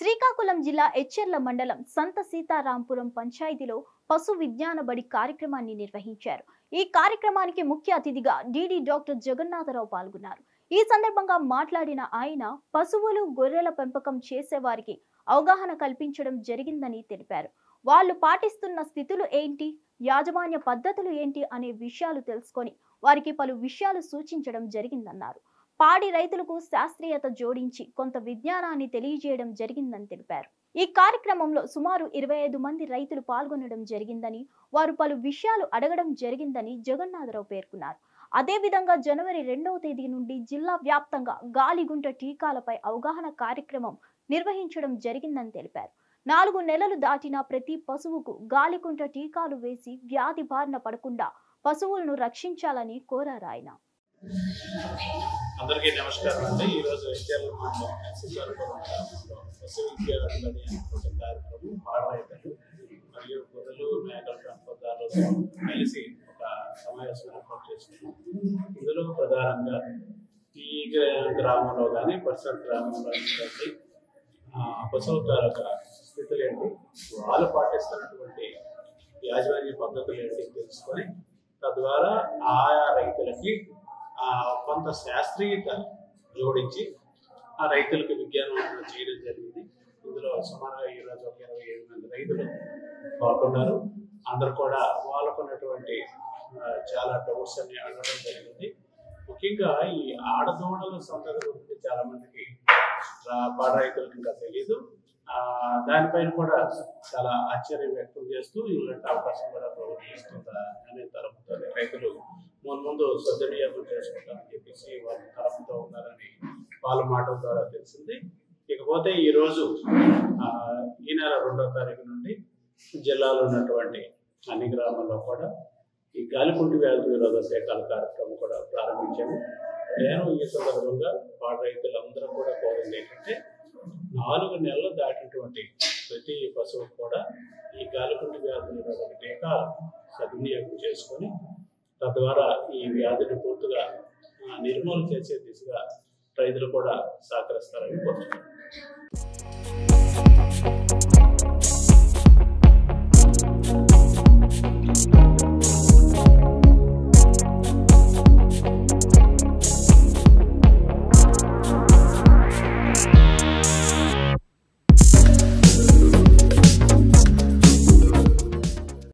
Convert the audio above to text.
శ్రీకాకుళం జిల్లా ఎచ్చెర్ల మండలం సంత సీతారాంపురం పంచాయతీలో పశు విజ్ఞాన బడి కార్యక్రమాన్ని నిర్వహించారు. ఈ కార్యక్రమానికి ముఖ్య అతిథిగా డిడి డాక్టర్ జగన్నాథరావు పాల్గొన్నారు. ఈ సందర్భంగా మాట్లాడిన ఆయన పశువులు గొర్రెల పెంపకం చేసేవారికి అవగాహన కల్పించడం జరిగిందని తెలిపారు. వాళ్ళు పాటిస్తున్న స్థితులు ఏంటి, యాజమాన్య పద్ధతులు ఏంటి అనే విషయాలు తెలుసుకొని వారికి పలు విషయాలు సూచించడం జరిగిందన్నారు. పాడి రైతులకు శాస్త్రీయత జోడించి కొంత విజ్ఞానాన్ని తెలియజేయడం జరిగిందని తెలిపారు. ఈ కార్యక్రమంలో సుమారు 25 మంది రైతులు పాల్గొనడం జరిగిందని, వారు పలు విషయాలు అడగడం జరిగిందని జగన్నాథరావు పేర్కొన్నారు. అదేవిధంగా జనవరి 2వ తేదీ నుండి జిల్లా వ్యాప్తంగా గాలిగుంట టీకాలపై అవగాహన కార్యక్రమం నిర్వహించడం జరిగిందని తెలిపారు. 4 నెలలు దాటిన ప్రతి పశువుకు గాలిగుంట టీకాలు వేసి వ్యాధి బారిన పడకుండా పశువులను రక్షించాలని కోరారు ఆయన. అందరికీ నమస్కారం అండి. ఈరోజు ఎచ్చెర్ల మండలం పశు విజ్ఞాన బడి అనే కార్యక్రమం పాడి రైతులు మరియు గొర్రెలు మేకల పెంపకదారులతో కలిసి ఒక సమావేశం ఏర్పాటు చేసుకున్నాం. ఇందులో ప్రధానంగా ఈ గ్రామంలో కానీ పరిసర గ్రామంలో కానీ పశువుల స్థితులు ఏంటి, వాళ్ళు పాటిస్తున్నటువంటి యాజమాన్య పద్ధతులు ఏంటి తెలుసుకొని తద్వారా ఆయా రైతులకి కొంత శాస్త్రీయత జోడించి ఆ రైతులకు విజ్ఞానం చేయడం జరిగింది. ఇందులో సుమారుగా ఈరోజు 27 మంది రైతులు పాల్గొన్నారు. అందరూ కూడా వాళ్ళకున్నటువంటి చాలా డౌట్స్ అన్ని అడగడం జరిగింది. ముఖ్యంగా ఈ ఆడదూడల సంతతి గురించి చాలా మందికి పాడి రైతులకు ఇంకా తెలియదు. దానిపైన కూడా చాలా ఆశ్చర్యం వ్యక్తం చేస్తూ ఇలాంటి అవకాశం కూడా ప్రవర్తిస్తుందా అనే తరపుతో రైతులు ముందు సద్వినియోగం చేసుకుంటామని చెప్పేసి వాళ్ళ తరపుతో ఉన్నారని వాళ్ళ మాటల ద్వారా తెలిసింది. ఇకపోతే ఈరోజు ఈ నెల 2వ తారీఖు నుండి జిల్లాలో ఉన్నటువంటి అన్ని గ్రామాల్లో కూడా ఈ గాలికుంటి వ్యాధి నిరోధ టీకాల కార్యక్రమం కూడా ప్రారంభించాము. నేను ఈ సందర్భంగా పాడి రైతులందరూ కూడా కోరింది ఏంటంటే 4 నెలలు దాటినటువంటి ప్రతి పశువు కూడా ఈ గాలికుంటి వ్యాధి నిరోధక టీకా సద్వినియోగం చేసుకొని తద్వారా ఈ వ్యాధిని పూర్తిగా నిర్మూలన చేసే దిశగా రైతులు కూడా సహకరిస్తారని కోరుతున్నాను.